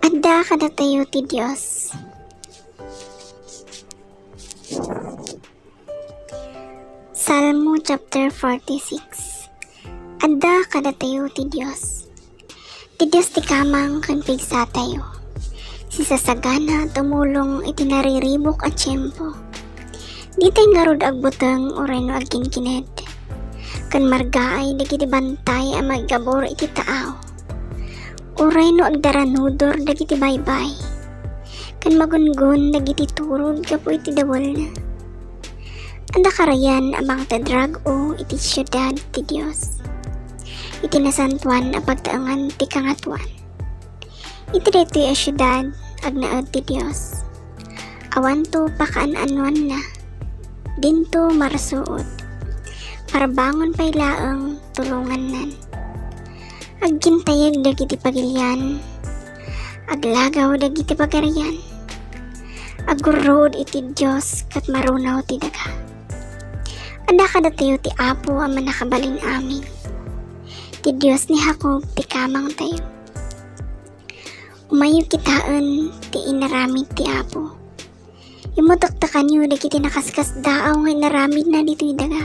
Adda kadatayo ti Dios. Salmo chapter 46. Adda kadatayo ti Dios. Ti Dios ti kamang kan pigsa tayo. Si sasagana tumulong iti nariribok at tiyempo. Di tay ngarod agbuteng o reno agkinkined. Kan margaay dagiti bantay a magabor iti taaw. O reno agdaranudor dagiti baybay. Kan magungun dagiti turod kapo iti dawal na. Anda karayan amang tadrag o iti syudad ti Dios. Iti nasantuan a pagtaangan ti kangatuan. Iti dito a syudad agnaad ti Dios. Awan to pakaan-anuan na. Dinto marasuot. Parabangon pay laeng tulungan nan. Agkintayag dagiti pagilian. Aglagaw dagiti pagarian. Agurod iti Dios kat marunaw ti daga. Anda kadatayo ti Apo ang manakabalin amin. Ti Dios ni Jacob ti kamang tayo. Umayo kitaan ti inaramid ti Apo. Imutaktakan yu dagiti nakaskas daaw nga inaramid na dito'y daga.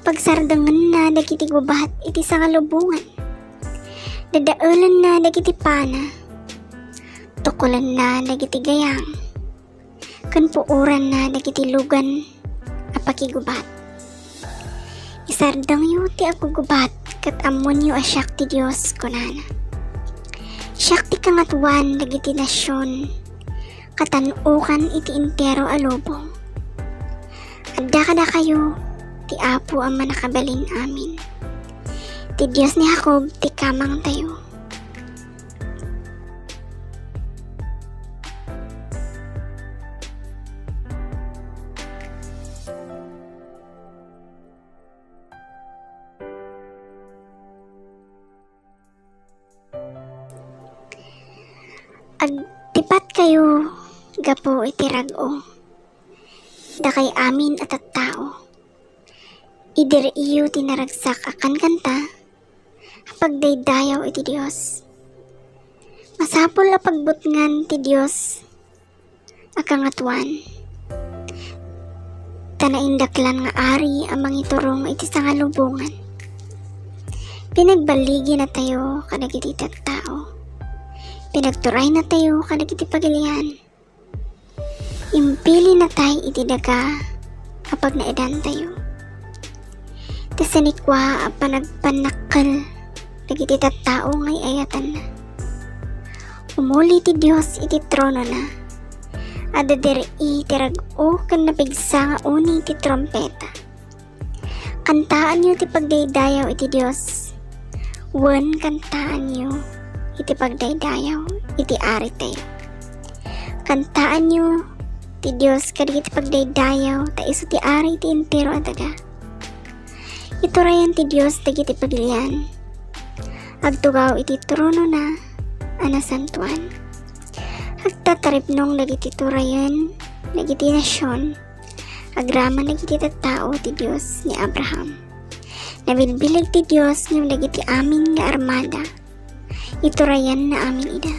Pagsardangan na dagiti gubat iti sangalubungan. Dadaulan na dagiti pana. Tukulan na dagiti gayang. Kanpuuran na dagiti lugan apakigubat. Isardang yu ti ako gubat kat amon yu asyak ti Dios kunana. Syak ti kangatuan dagiti nasyon katanukan iti intero alubong. Adda kada kayo ti Apo ang manakabalin amin. Ti Dios ni Jacob ti kamang tayo. Agtipat kayo gapo iti rag-o. Dakay amin at tao. Idiri iyo tinaragsak akan kanta. Pagdaydayaw iti Dios. Masapol a pagbutngan ti Dios akangatuan. Tanaindaklan nga ari amang iturong iti sangalubungan. Pinagbaligi na tayo kadagiti tao. Pinagturay na tayo kadagiti pagilian. Impili na tayo iti daga kapag naidan tayo. Tasanikwa a panagpanakal dagiti tattao ngay ayatan na. Umuli ti Dios iti trono na. Adadiri iti rag-o kan napigsa nga uni iti trompeta. Kantaan niyo ti pagdaydayaw iti Dios. Wen kantaan niyo iti pagdaydayaw iti ari tayo. Kantaan niyo ti Dios kadagiti pagdaydayaw ta iso ti ari ti entero adaga. Iturayan ti Dios dagiti pagilian. Agtugaw iti trono na anasantuan. Agtataripnong dagiti turayan dagiti nasyon. Agraman dagiti tattao ti Dios ni Abraham. Nabilbilag ti Dios ng dagiti amin nga armada. Iturayan na amin ida.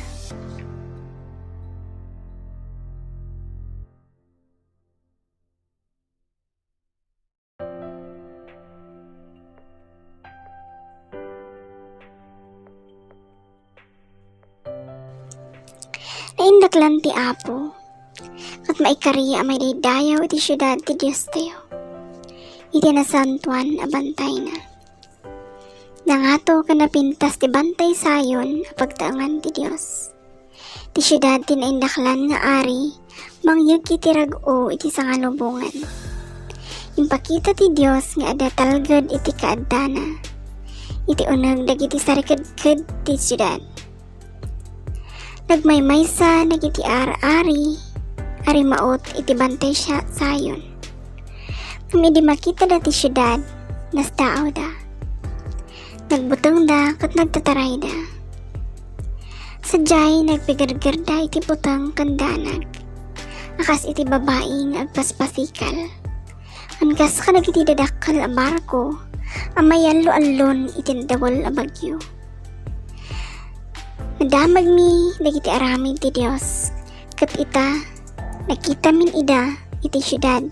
Naindaklan ti Apo, kat maikariya may daydayaw iti syudad ti Dios tayo. Iti nasantuan a bantay na. Nangato ka napintas ti bantay sayon a pagtaangan ti Dios. Ti syudad ti naindaklan nga ari, mangyag iti rag-o iti sangalubungan. Impakita ti Dios nga ada talgad iti kaadana. Iti unag dagiti sarikadkad ti syudad. Nagmaymaysa nagiti ari maot iti bantay siya sayon. Kami di makita dati syudad, nasdaaw da. Nagbutang da kat nagtataray da. Sadyay nagpigargar da iti butang kandanag. Akas iti babae nga agpaspasikal. Angkas ka nagiti dadakal a barko, amayalo alon iti dawal a bagyo. Madamag mi dagiti aramid ti Dios. Kat ita nakita min ida iti syudad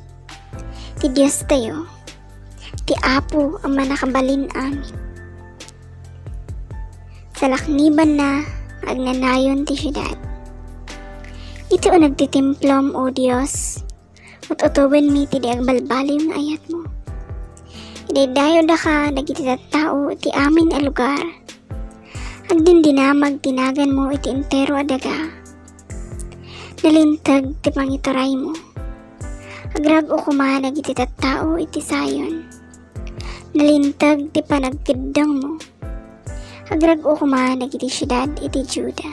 ti Dios tayo. Ti Apo ang manakabalin amin. Sa lakniban na agnanayon ti syudad. Ito ang nagtitimplom o Dios. Ututuban mi ti di agbalbaliw nga ayat mo. Idaydayo da ka dagiti tao ti amin a lugar. Agdin dinamag tinagan mo iti entero a daga. Nalintag ti pangituray mo. Agrag o kumanag iti tao iti sayon. Nalintag ti panagkiddang mo. Agrag o kumanag iti syudad iti Juda.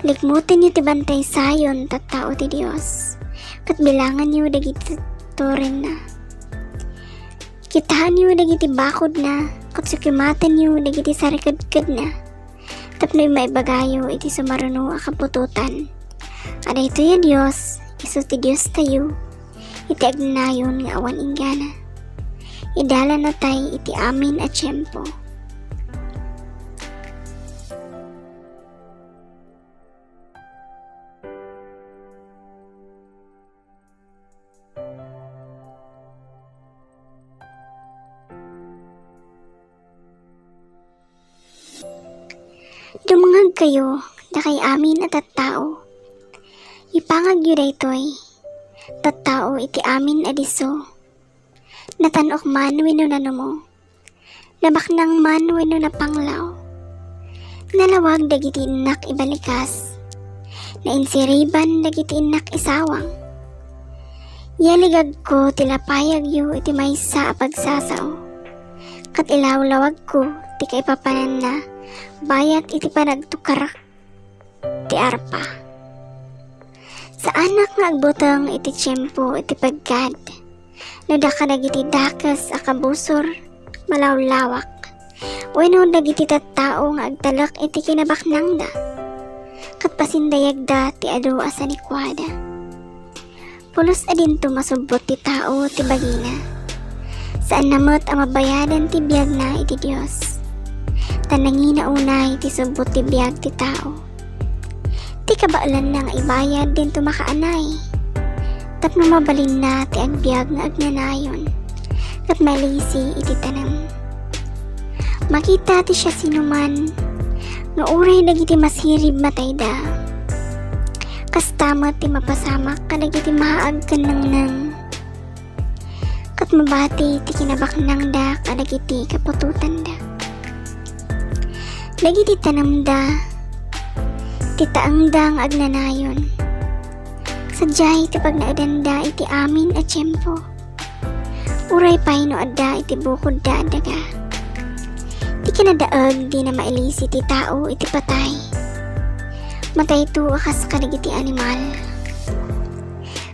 Likmutin niyo ti bantay sayon tao ti Dios. Kat bilangan niyo dagiti toren na. Kitahan niyo dagiti bakod na. Kat sukimatan niyo dagiti sarikadkad na. Tapno'y maibagayo iti sumaruno a kapututan. Ada ito ya Dios, iso ti Dios tayo. Iti agnayon nga awan inggana. Idala na tay iti amin a tiyempo. Dumangag kayo na kay amin at tattao. Ipangag yu daytoy, tattao iti amin adiso. Natanok man wenno nanomo, nabaknang man wenno napanglaw. Nalawag dagiti inak ibalikas, nainsiriban dagiti inak isawang. Yaligag ko tilapayag yu iti maysa a pagsasaw. Kat ilawlawag ko ti kay papanan na bayat iti panagtukar ti arpa. Sa anak nga agbutang iti tiyempo iti pagkad, no da ka dagiti dakas a kabusor malawlawak, wenno dagiti tattao nga agtalak iti kinabaknang da, kat pasindayag da ti adu a sanikwada. Pulos adinto masubot ti tao ti bagina, saan namot ang mabayadan ti biyag na iti Dios. Tanangin na unay ti subot ti biyag ti tao. Ti kabaalan na nga ibayad din tumakaanay. Tapno mabalin na ti agbyag nga agnanayon. Kat malisi iti tanam. Makita ti siya sinuman, nga uray dagiti masirib matay da. Kastamat ti mapasamak kadagiti mahaag kanang kat mabati ti kinabaknang da kadagiti kapututan da. Dagiti tanam da, titaangdang agnanayon. Sadyay ti pagnaadanda iti amin a tiyempo. Uray pay no adda iti bukod da daga. Ti kinadaag di na mailisi ti tao iti patay. Matay to akas kadagiti animal.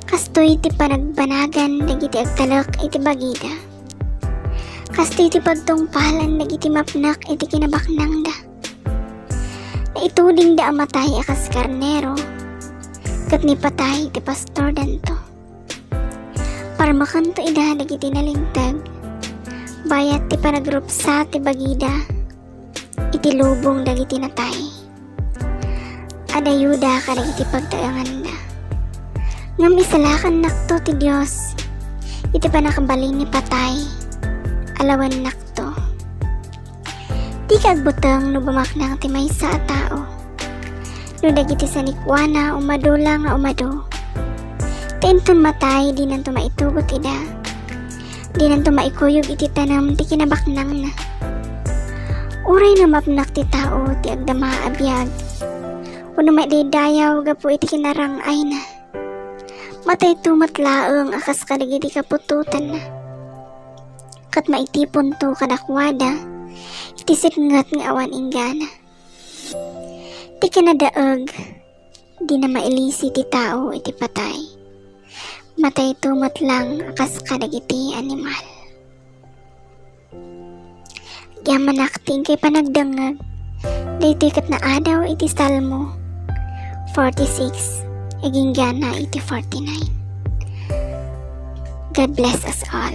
Kastoy ti panagbanagan dagiti agtalak iti bagida. Kastoy ti pagtungpalan dagiti mapnak iti kinabaknang da. Naituding da amatay akas karnero, kat ni patay ti pastor danto. Para makanto ida dagiti nalintag, bayat ti panagrupsa ti bagida, iti lubong dagiti natay. Adayuda ka dagiti pagtaangan da. Ngam isalakan nakto ti Dios, iti panakabalin ni patay, alawan nakto. Di kagbutang no bumaknang ti maysa a tao. No dagiti sanikwana umadula nga umado. Tinton matay di nanto maitugot ida. Di nanto maikuyog iti tanam ti kinabaknang na. Uray na mapnak ti tao ti agdama abiyag. Uno maidayaw gapo iti kinarangay na. Matay tumatlaeng akas kadagiti kapututan na. Kat maitipon to kadakwada. Iti sitngat nga awan inggana. Ti kinadaag, di na mailisi ti tao iti patay. Matay tumat lang akas kadagiti animal. Yaman akting kay panagdangag, daytoy kat na adaw iti Salmo 46, iging gana iti 49. God bless us all.